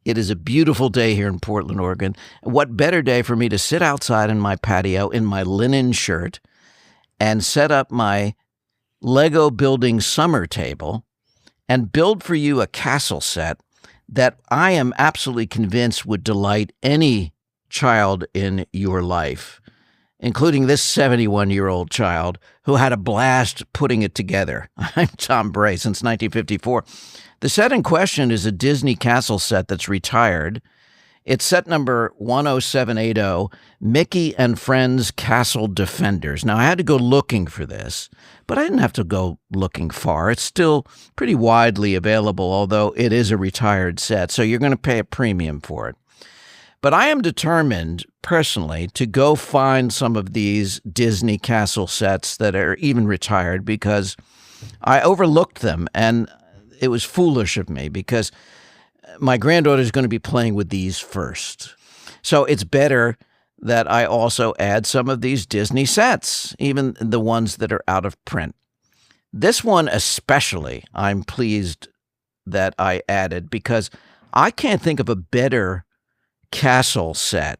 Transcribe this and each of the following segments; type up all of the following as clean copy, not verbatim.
It is a beautiful day here in Portland, Oregon. What better day for me to sit outside in my patio in my linen shirt and set up my Lego building summer table and build for you a castle set that I am absolutely convinced would delight any child in your life, including this 71-year-old child who had a blast putting it together. I'm Tom Bray since 1954. The set in question is a Disney castle set that's retired. It's set number 10780, Mickey and Friends Castle Defenders. Now, I had to go looking for this, but I didn't have to go looking far. It's still pretty widely available, although it is a retired set, so you're going to pay a premium for it. But I am determined, personally, to go find some of these Disney castle sets that are even retired because I overlooked them, and it was foolish of me because my granddaughter is going to be playing with these first. So it's better that I also add some of these Disney sets, even the ones that are out of print. This one especially, I'm pleased that I added because I can't think of a better castle set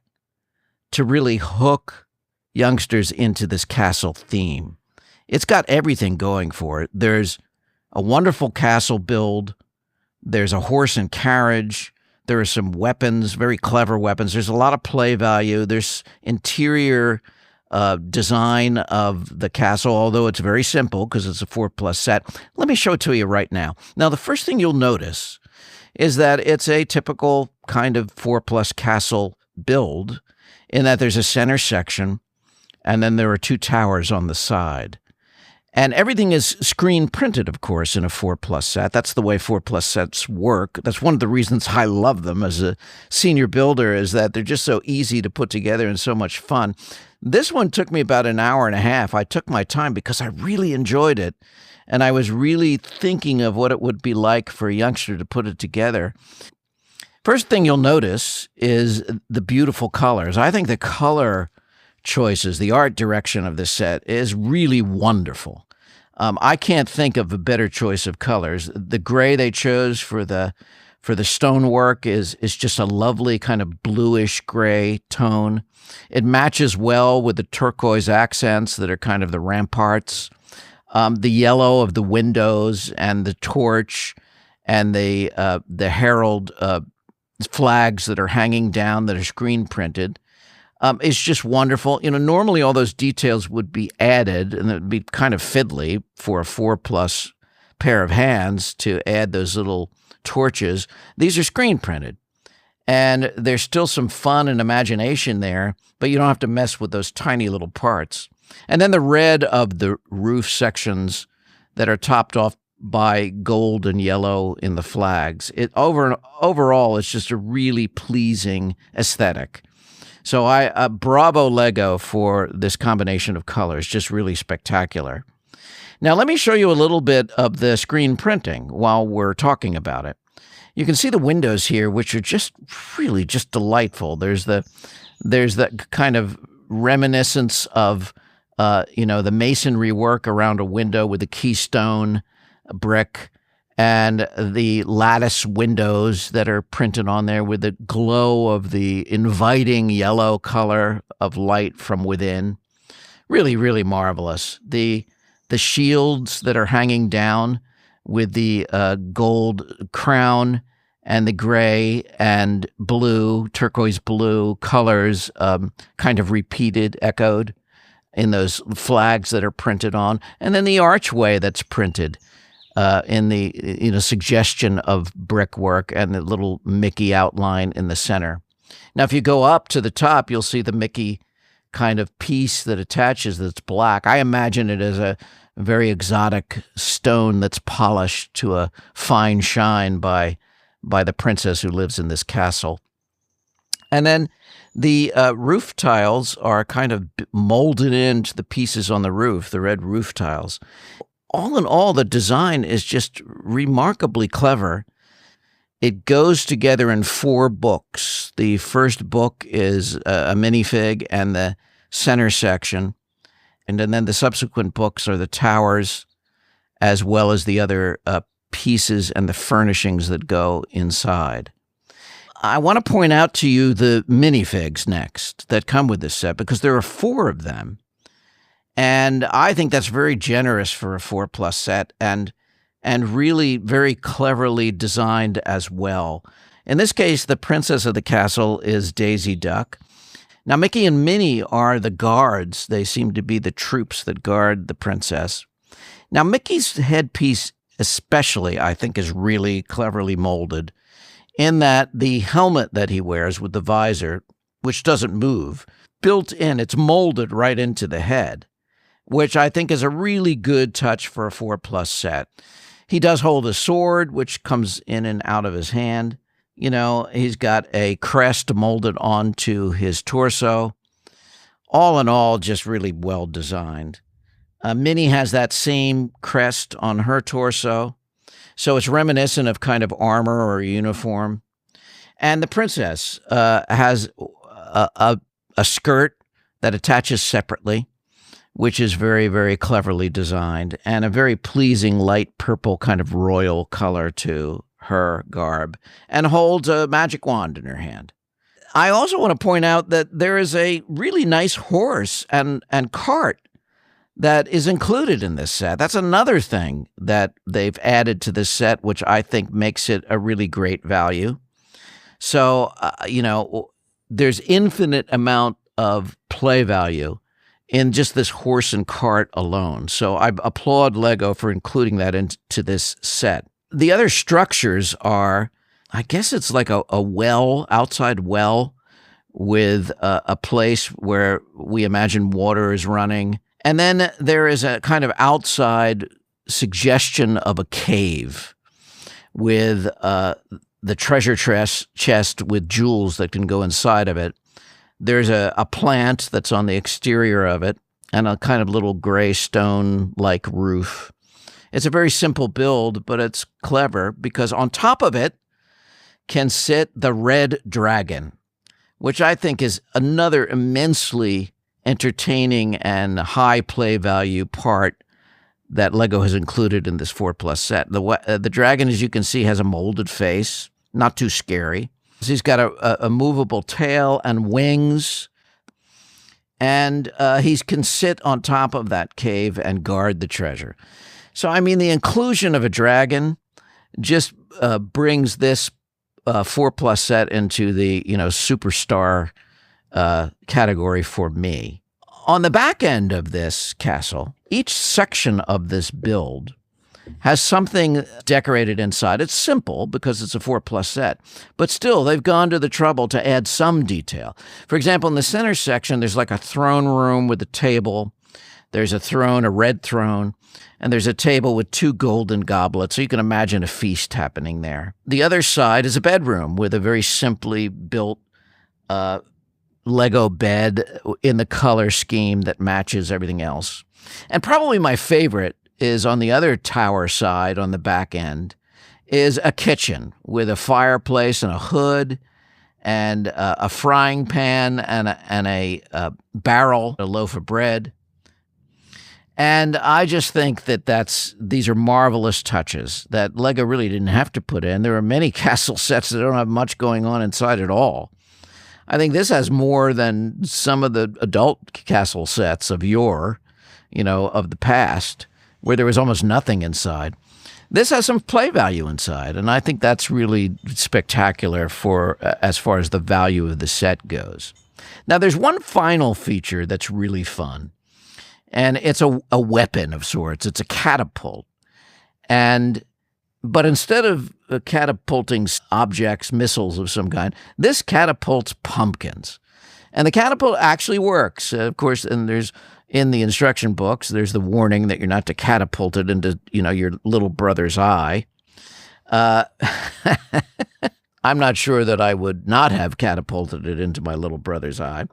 to really hook youngsters into this castle theme. It's got everything going for it. There's a wonderful castle build. There's a horse and carriage. There are some weapons, very clever weapons. There's a lot of play value. There's interior design of the castle, although it's very simple because it's a 4+ set. Let me show it to you right now. Now, the first thing you'll notice is that it's a typical kind of 4+ castle build in that there's a center section and then there are 2 towers on the side. And everything is screen printed, of course, in a 4+ set. That's the way 4+ sets work. That's one of the reasons I love them as a senior builder, is that they're just so easy to put together and so much fun. This one took me about an hour and a half. I took my time because I really enjoyed it. And I was really thinking of what it would be like for a youngster to put it together. First thing you'll notice is the beautiful colors. I think the color choices, the art direction of this set is really wonderful. I can't think of a better choice of colors. The gray they chose for the stonework is just a lovely kind of bluish gray tone. It matches well with the turquoise accents that are kind of the ramparts. The yellow of the windows and the torch and the herald flags that are hanging down that are screen printed. It's just wonderful. You know, normally all those details would be added, and it would be kind of fiddly for a 4+ pair of hands to add those little torches. These are screen printed, and there's still some fun and imagination there, but you don't have to mess with those tiny little parts. And then the red of the roof sections that are topped off by gold and yellow in the flags. Overall, it's just a really pleasing aesthetic. So bravo Lego for this combination of colors, just really spectacular. Now, let me show you a little bit of the screen printing while we're talking about it. You can see the windows here, which are just really just delightful. There's that kind of reminiscence of, the masonry work around a window with the keystone brick and the lattice windows that are printed on there with the glow of the inviting yellow color of light from within. Really, really marvelous. The shields that are hanging down with the gold crown and the gray and blue, turquoise blue colors kind of repeated, echoed in those flags that are printed on. And then the archway that's printed in the suggestion of brickwork and the little Mickey outline in the center. Now, if you go up to the top, you'll see the Mickey kind of piece that attaches that's black. I imagine it as a very exotic stone that's polished to a fine shine by the princess who lives in this castle. And then the roof tiles are kind of molded into the pieces on the roof, the red roof tiles. All in all, the design is just remarkably clever. It goes together in 4 books. The first book is a minifig and the center section. And then the subsequent books are the towers, as well as the other pieces and the furnishings that go inside. I want to point out to you the minifigs next that come with this set, because there are 4 of them. And I think that's very generous for a 4+ set, and really very cleverly designed as well. In this case, the princess of the castle is Daisy Duck. Now, Mickey and Minnie are the guards. They seem to be the troops that guard the princess. Now, Mickey's headpiece especially, I think, is really cleverly molded, in that the helmet that he wears with the visor, which doesn't move, built in, it's molded right into the head, which I think is a really good touch for a 4+ set. He does hold a sword, which comes in and out of his hand. You know, he's got a crest molded onto his torso. All in all, just really well designed. Minnie has that same crest on her torso, so it's reminiscent of kind of armor or uniform. And the princess has a skirt that attaches separately, which is very, very cleverly designed, and a very pleasing light purple kind of royal color to her garb, and holds a magic wand in her hand. I also want to point out that there is a really nice horse and cart that is included in this set. That's another thing that they've added to this set, which I think makes it a really great value. So, there's infinite amount of play value in just this horse and cart alone. So I applaud LEGO for including that into this set. The other structures are, I guess it's like a well, outside well, with a place where we imagine water is running. And then there is a kind of outside suggestion of a cave with the treasure chest with jewels that can go inside of it. There's a plant that's on the exterior of it, and a kind of little gray stone-like roof. It's a very simple build, but it's clever because on top of it can sit the red dragon, which I think is another immensely entertaining and high play value part that LEGO has included in this 4+ set. The dragon, as you can see, has a molded face, not too scary. He's got a movable tail and wings, and he can sit on top of that cave and guard the treasure. So, I mean, the inclusion of a dragon just brings this 4+ set into the, superstar category for me. On the back end of this castle, each section of this build has something decorated inside. It's simple because it's a 4+ set, but still they've gone to the trouble to add some detail. For example, in the center section, there's like a throne room with a table. There's a throne, a red throne, and there's a table with 2 golden goblets, so you can imagine a feast happening there. The other side is a bedroom with a very simply built Lego bed in the color scheme that matches everything else. And probably my favorite is on the other tower side on the back end is a kitchen with a fireplace and a hood and a frying pan and a barrel, a loaf of bread. And I just think that these are marvelous touches that LEGO really didn't have to put in. There are many castle sets that don't have much going on inside at all. I think this has more than some of the adult castle sets of yore, of the past, where there was almost nothing inside. This has some play value inside, and I think that's really spectacular for as far as the value of the set goes. Now, there's one final feature that's really fun, and it's a weapon of sorts. It's a catapult. But instead of catapulting objects, missiles of some kind, this catapults pumpkins. And the catapult actually works. Of course, and there's in the instruction books, there's the warning that you're not to catapult it into, your little brother's eye. I'm not sure that I would not have catapulted it into my little brother's eye.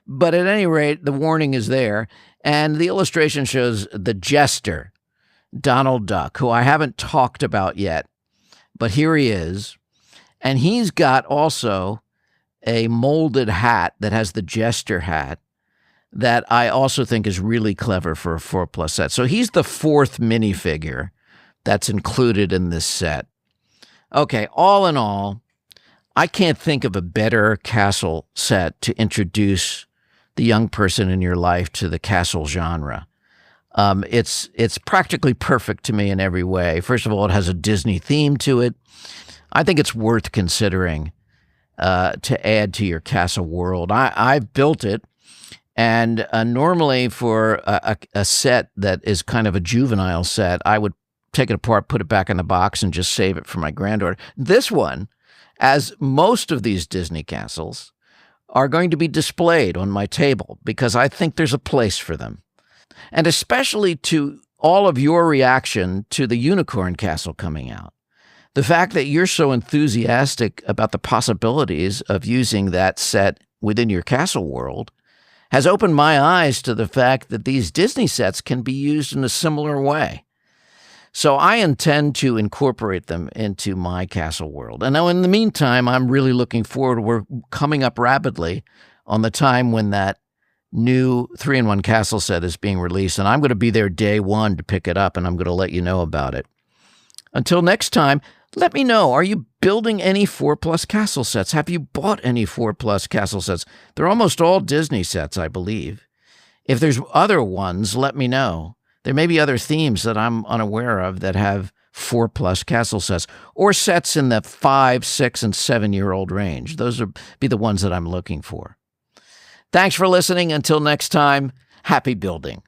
But at any rate, the warning is there. And the illustration shows the jester, Donald Duck, who I haven't talked about yet, but here he is. And he's got also a molded hat that has the jester hat that I also think is really clever for a 4+ set. So he's the 4th minifigure that's included in this set. Okay, all in all, I can't think of a better castle set to introduce the young person in your life to the castle genre. It's practically perfect to me in every way. First of all, it has a Disney theme to it. I think it's worth considering to add to your castle world. I've built it, and normally for a set that is kind of a juvenile set, I would take it apart, put it back in the box, and just save it for my granddaughter. This one, as most of these Disney castles, are going to be displayed on my table because I think there's a place for them. And especially to all of your reaction to the Unicorn Castle coming out. The fact that you're so enthusiastic about the possibilities of using that set within your castle world has opened my eyes to the fact that these Disney sets can be used in a similar way. So I intend to incorporate them into my castle world. And now in the meantime, I'm really looking forward. We're coming up rapidly on the time when that new 3-in-1 castle set is being released, and I'm going to be there day one to pick it up, and I'm going to let you know about it. Until next time, let me know, are you building any 4+ castle sets? Have you bought any 4+ castle sets? They're almost all Disney sets, I believe. If there's other ones, let me know. There may be other themes that I'm unaware of that have 4+ castle sets, or sets in the 5, 6, and 7-year-old range. Those would be the ones that I'm looking for. Thanks for listening. Until next time, happy building.